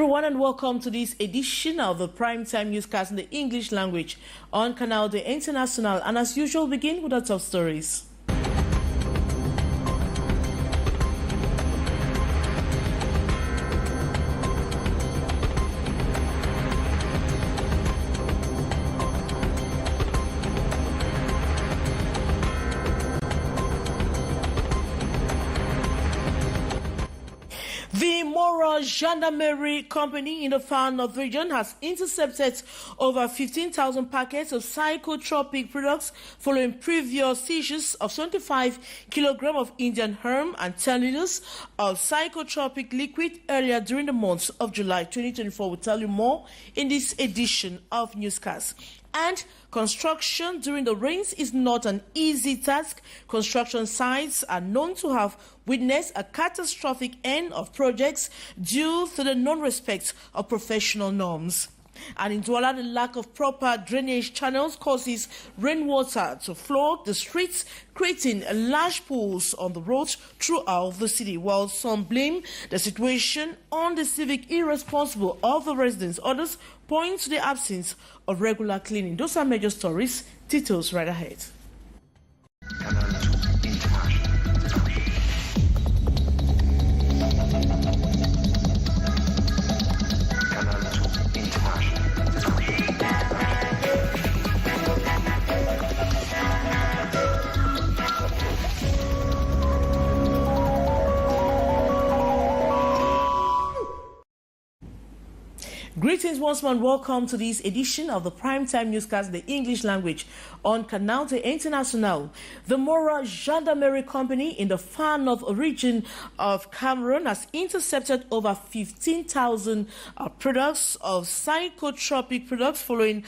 Everyone, and welcome to this edition of the Primetime Newscast in the English language on Canal International. And as usual, begin with our top stories. The Mora Gendarmerie Company in the Far North region has intercepted over 15,000 packets of psychotropic products following previous seizures of 25 kilograms of Indian hemp and 10 liters of psychotropic liquid earlier during the month of July 2024. We'll tell you more in this edition of Newscast. And construction during the rains is not an easy task. Construction sites are known to have witnessed a catastrophic end of projects due to the non-respect of professional norms. And in Douala, the lack of proper drainage channels causes rainwater to flood the streets, creating large pools on the roads throughout the city. While some blame the situation on the civic irresponsible of the residents, others point to the absence of regular cleaning. Those are major stories. Tito's right ahead. Greetings once more and welcome to this edition of the Primetime Newscast, the English language on Canal International. The Mora Gendarmerie Company in the Far North region of Cameroon has intercepted over 15,000 products of psychotropic products following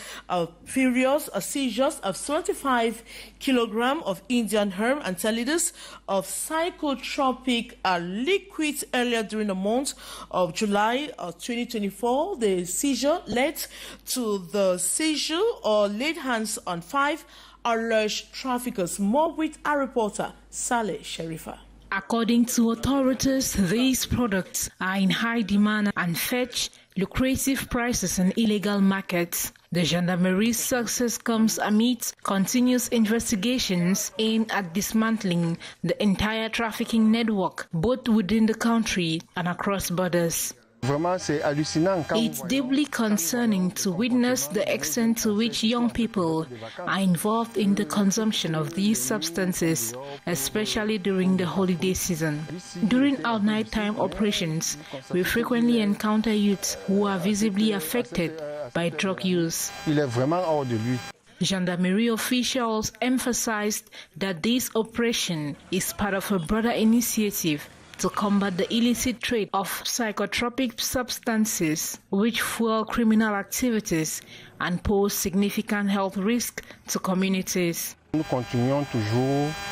previous seizures of 25 kilograms of Indian hemp and 10 liters of psychotropic liquids earlier during the month of July of 2024. The seizure led to the seizure or laid hands on 5 alleged traffickers. More with our reporter, Saleh Sherifa. According to authorities, these products are in high demand and fetch lucrative prices in illegal markets. The gendarmerie's success comes amid continuous investigations aimed at dismantling the entire trafficking network, both within the country and across borders. It's deeply concerning to witness the extent to which young people are involved in the consumption of these substances, especially during the holiday season. During our nighttime operations, we frequently encounter youths who are visibly affected by drug use. Gendarmerie officials emphasized that this operation is part of a broader initiative to combat the illicit trade of psychotropic substances which fuel criminal activities and pose significant health risk to communities. We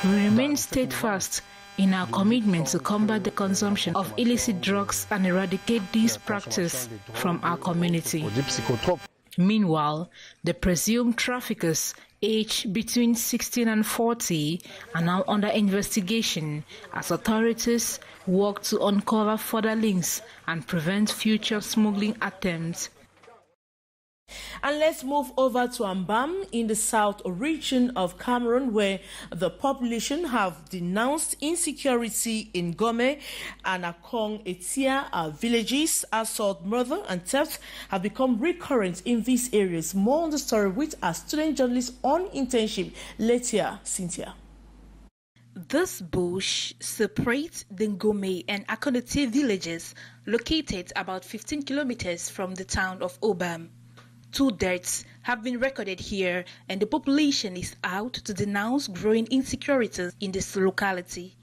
remain steadfast in our commitment to combat the consumption of illicit drugs and eradicate this practice from our community. Meanwhile, the presumed traffickers aged between 16 and 40 are now under investigation as authorities work to uncover further links and prevent future smuggling attempts. And let's move over to Ambam in the south region of Cameroon, where the population have denounced insecurity in Gome and Akong Etia villages. Assault, murder and theft have become recurrent in these areas. More on the story with our student journalist on internship, Letia Cynthia. This bush separates the Gome and Akong villages located about 15 kilometers from the town of Obam. 2 deaths have been recorded here, and the population is out to denounce growing insecurities in this locality.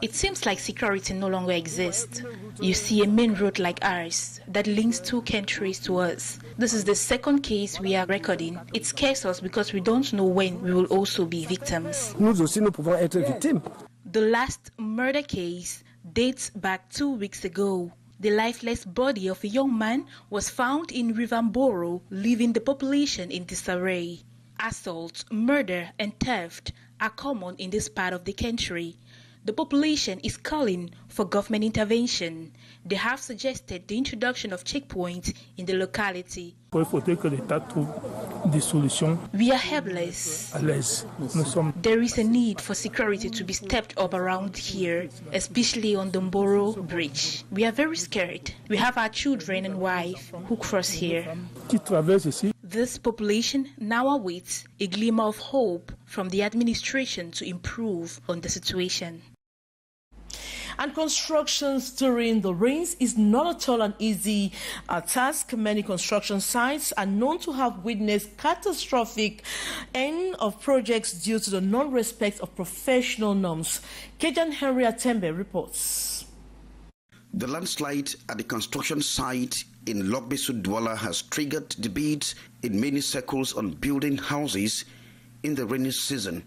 It seems like security no longer exists. You see a main road like ours that links 2 countries to us. This is the second case we are recording. It scares us because we don't know when we will also be victims. The last murder case dates back 2 weeks ago. The lifeless body of a young man was found in Rivamboro, leaving the population in disarray. Assault, murder, and theft are common in this part of the country. The population is calling for government intervention. They have suggested the introduction of checkpoints in the locality. We are helpless. There is a need for security to be stepped up around here, especially on the Mboro Bridge. We are very scared. We have our children and wife who cross here. This population now awaits a glimmer of hope from the administration to improve on the situation. And constructions during the rains is not at all an easy task. Many construction sites are known to have witnessed catastrophic end of projects due to the non-respect of professional norms. Kejan Henry Atembe reports. The landslide at the construction site in Lokbesu Douala has triggered debates in many circles on building houses in the rainy season.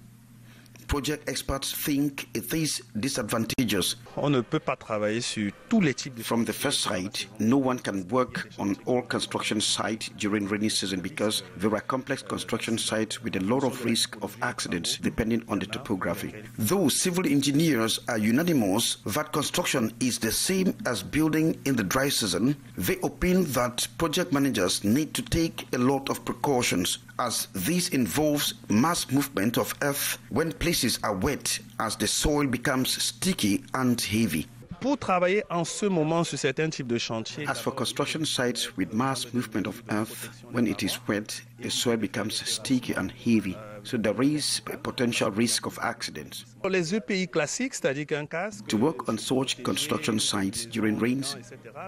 Project experts think it is disadvantageous. On ne peut pas travailler sur tous les types de... From the first site, no one can work on all construction sites during rainy season because there are complex construction sites with a lot of risk of accidents depending on the topography. Though civil engineers are unanimous that construction is the same as building in the dry season, they opine that project managers need to take a lot of precautions as this involves mass movement of earth when places are wet as the soil becomes sticky and heavy. Pour travailler en ce moment sur certains types de chantiers. As for construction sites with mass movement of earth, when it is wet, the soil becomes sticky and heavy, so there is a potential risk of accidents. Pour les EPI classiques, c'est-à-dire qu'un casque. To work on such construction sites during rains,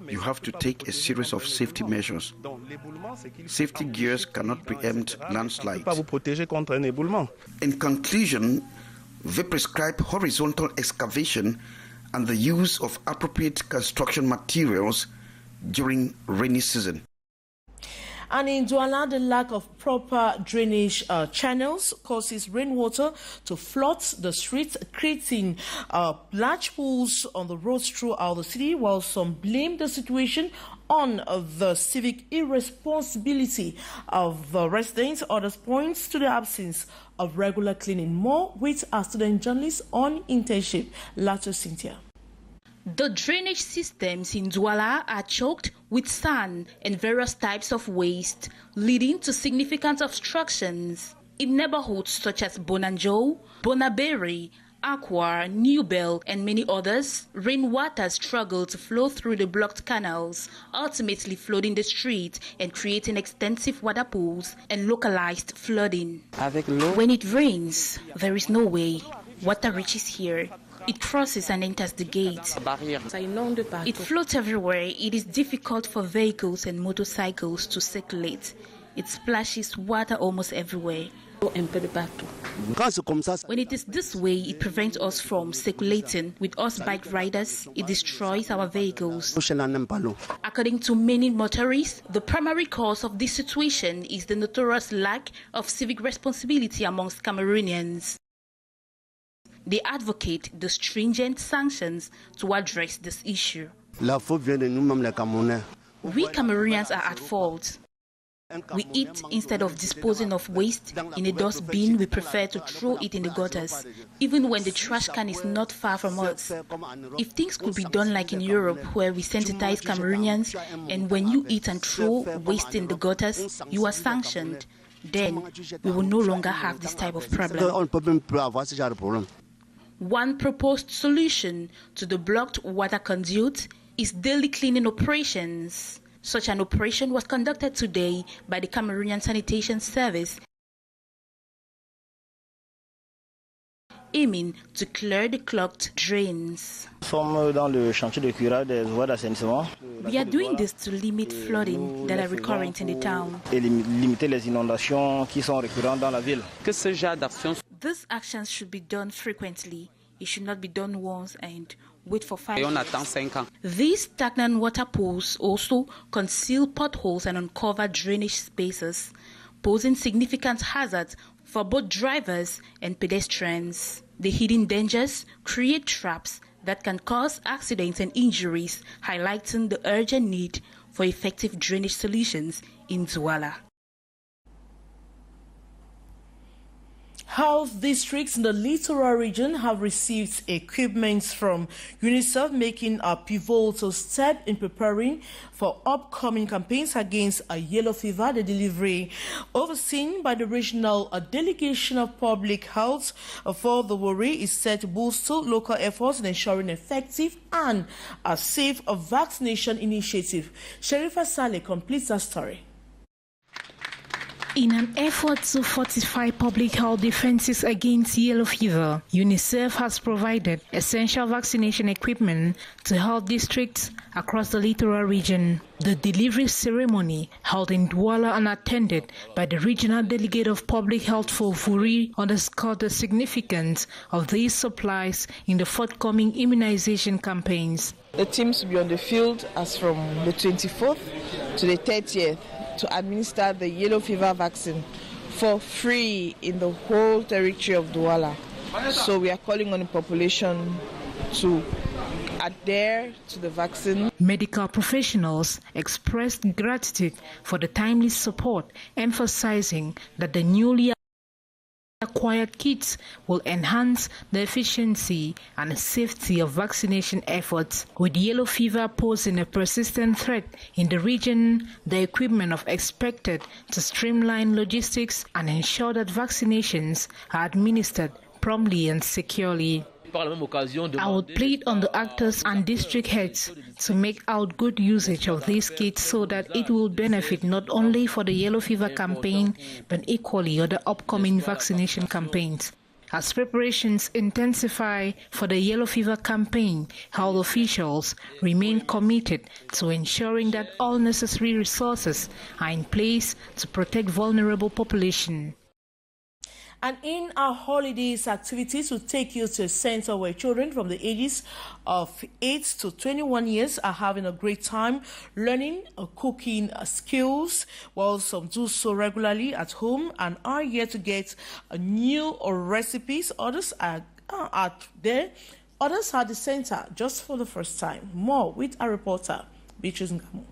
you have to take a series of safety measures. Safety gears cannot preempt landslides. Pas vous protéger contre un éboulement. In conclusion, they prescribe horizontal excavation and the use of appropriate construction materials during rainy season. And in Douala, the lack of proper drainage channels causes rainwater to flood the streets, creating large pools on the roads throughout the city, while some blame the situation on the civic irresponsibility of the residents. Others point to the absence of regular cleaning. More with our student journalists on internship. Lato Cynthia. The drainage systems in Douala are choked with sand and various types of waste, leading to significant obstructions. In neighborhoods such as Bonanjo, Bonaberi, Aqua, Newbell, and many others, rainwater struggle to flow through the blocked canals, ultimately flooding the street and creating extensive water pools and localized flooding. When it rains, there is no way. Water reaches here. It crosses and enters the gate. It floats everywhere. It is difficult for vehicles and motorcycles to circulate. It splashes water almost everywhere. When it is this way, it prevents us from circulating. With us bike riders, it destroys our vehicles. According to many motorists, the primary cause of this situation is the notorious lack of civic responsibility amongst Cameroonians. They advocate the stringent sanctions to address this issue. We Cameroonians are at fault. We eat instead of disposing of waste in a dustbin. We prefer to throw it in the gutters, even when the trash can is not far from us. If things could be done like in Europe, where we sensitize Cameroonians, and when you eat and throw waste in the gutters, you are sanctioned, then we will no longer have this type of problem. One proposed solution to the blocked water conduit is daily cleaning operations. Such an operation was conducted today by the Cameroonian Sanitation Service, aiming to clear the clogged drains. We are doing this to limit flooding that are recurrent in the town. These actions should be done frequently. It should not be done once and wait for 5 years. These stagnant water pools also conceal potholes and uncover drainage spaces, posing significant hazards for both drivers and pedestrians. The hidden dangers create traps that can cause accidents and injuries, highlighting the urgent need for effective drainage solutions in Douala. Health districts in the littoral region have received equipment from UNICEF, making a pivotal step in preparing for upcoming campaigns against yellow fever. The delivery, overseen by the regional delegation of public health for the worry, is set to boost local efforts in ensuring effective and a safe vaccination initiative. Sherifa Saleh completes that story. In an effort to fortify public health defenses against yellow fever, UNICEF has provided essential vaccination equipment to health districts across the littoral region. The delivery ceremony, held in Douala and attended by the regional delegate of public health for Vuri, underscored the significance of these supplies in the forthcoming immunization campaigns. The teams will be on the field as from the 24th to the 30th. To administer the yellow fever vaccine for free in the whole territory of Douala. So we are calling on the population to adhere to the vaccine. Medical professionals expressed gratitude for the timely support, emphasizing that the newly acquired kits will enhance the efficiency and safety of vaccination efforts. With yellow fever posing a persistent threat in the region, the equipment is expected to streamline logistics and ensure that vaccinations are administered promptly and securely. I would plead on the actors and district heads to make out good usage of these kits so that it will benefit not only for the yellow fever campaign but equally other upcoming vaccination campaigns. As preparations intensify for the yellow fever campaign, health officials remain committed to ensuring that all necessary resources are in place to protect vulnerable population. And in our holidays activities, we'll take you to a center where children from the ages of 8 to 21 years are having a great time learning cooking skills, while some do so regularly at home and are yet to get new recipes. Others are there. Others are at the center just for the first time. More with our reporter, Beatrice Ngamu.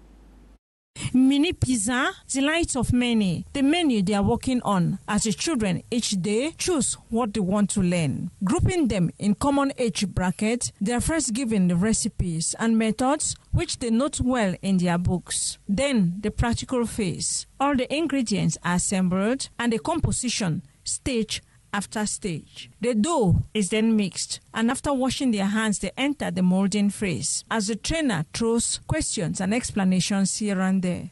Mini pizza, delight of many. The menu they are working on as the children each day choose what they want to learn. Grouping them in common age bracket, they are first given the recipes and methods which they note well in their books. Then the practical phase. All the ingredients are assembled and the composition stage after stage. The dough is then mixed, and after washing their hands, they enter the molding phase as the trainer throws questions and explanations here and there.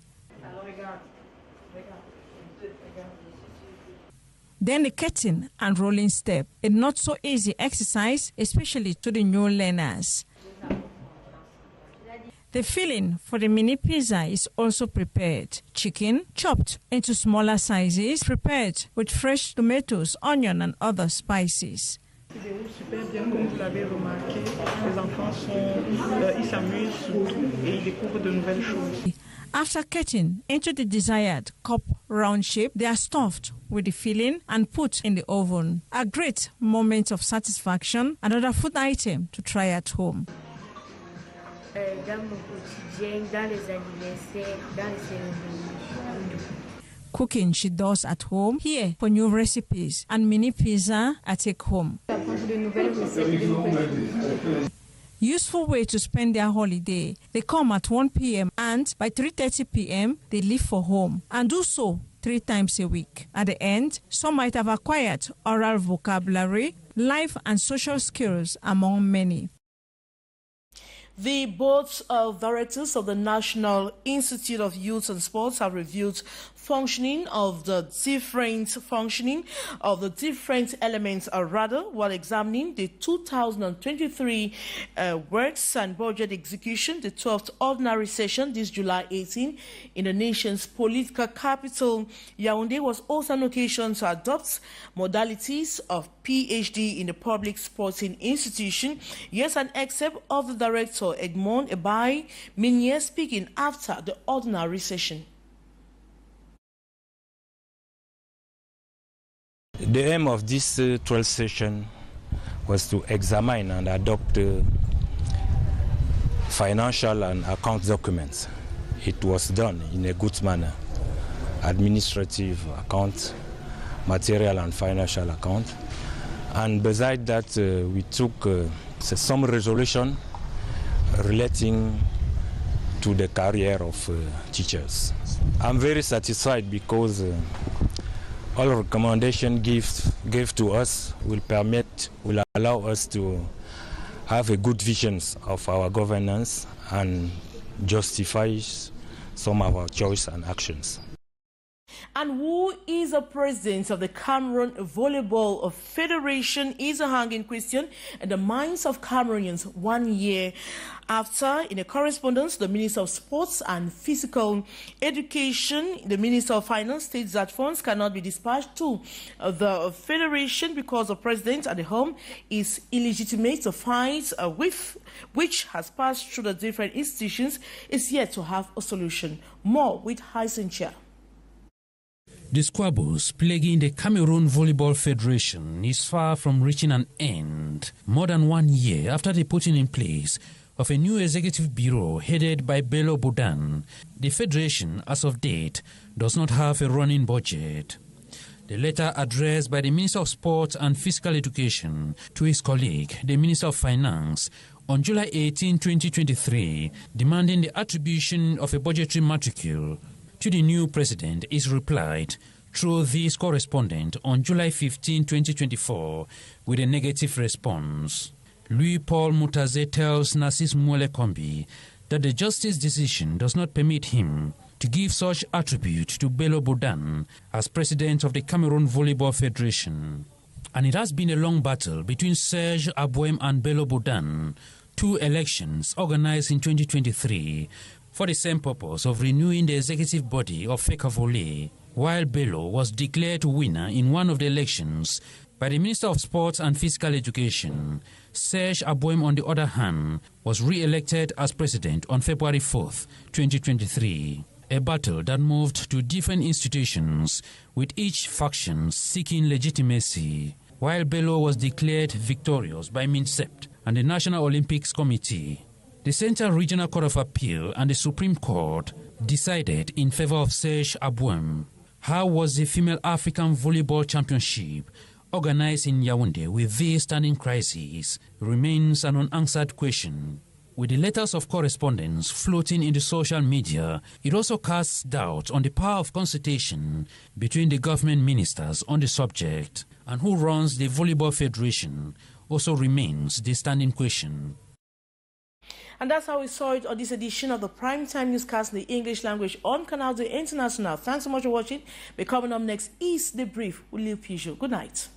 Then the cutting and rolling step, a not so easy exercise, especially to the new learners. The filling for the mini pizza is also prepared. Chicken chopped into smaller sizes, prepared with fresh tomatoes, onion and other spices. After cutting into the desired cup round shape, they are stuffed with the filling and put in the oven. A great moment of satisfaction, another food item to try at home. Cooking she does at home, here for new recipes, and mini pizza I take home. Useful way to spend their holiday. They come at 1 p.m. and by 3:30 p.m. they leave for home and do so 3 times a week. At the end, some might have acquired oral vocabulary, life and social skills among many. The boards of directors of the National Institute of Youth and Sports have reviewed functioning of the different elements, while examining the 2023 works and budget execution. The 12th ordinary session this July 18 in the nation's political capital, Yaoundé, was also an occasion to adopt modalities of PhD in the public sporting institution. Here's an excerpt of the director, Edmond Ebai Minier, speaking after the ordinary session. The aim of this 12th session was to examine and adopt financial and account documents. It was done in a good manner. Administrative accounts material and financial account. And besides that, we took some resolution relating to the career of teachers. I'm very satisfied because all recommendation gave to us will allow us to have a good vision of our governance and justifies some of our choice and actions. And who is the president of the Cameroon Volleyball Federation is a hanging question in the minds of Cameroonians 1 year after, in a correspondence, the Minister of Sports and Physical Education, the Minister of Finance states that funds cannot be dispatched to the federation because the president at the home is illegitimate. The fight which has passed through the different institutions is yet to have a solution. More with Haisencha. The squabbles plaguing the Cameroon Volleyball Federation is far from reaching an end. More than 1 year after the putting in place of a new executive bureau headed by Bello Bodan, the federation, as of date, does not have a running budget. The letter addressed by the Minister of Sport and Physical Education to his colleague, the Minister of Finance, on July 18, 2023, demanding the attribution of a budgetary matricule to the new president is replied through this correspondent on July 15, 2024, with a negative response. Louis-Paul Moutaze tells Narcisse Mwele-Kombi that the justice decision does not permit him to give such attribute to Bello Bodan as president of the Cameroon Volleyball Federation. And it has been a long battle between Serge Abouem and Bello Bodan, two elections organized in 2023 for the same purpose of renewing the executive body of FECA Volley, while Bello was declared winner in one of the elections by the Minister of Sports and Physical Education. Serge Abouem, on the other hand, was re-elected as president on February 4th, 2023. A battle that moved to different institutions, with each faction seeking legitimacy, while Bello was declared victorious by MINSEPT and the National Olympics Committee. The Central Regional Court of Appeal and the Supreme Court decided in favor of Serge Abouem. How was the Female African Volleyball Championship organized in Yaoundé with this standing crisis remains an unanswered question. With the letters of correspondence floating in the social media, it also casts doubt on the power of consultation between the government ministers on the subject, and who runs the Volleyball Federation also remains the standing question. And that's how we saw it on this edition of the Primetime Newscast in the English language on Canal International. Thanks so much for watching. Coming up next is The Brief with Lil Peugeot. Good night.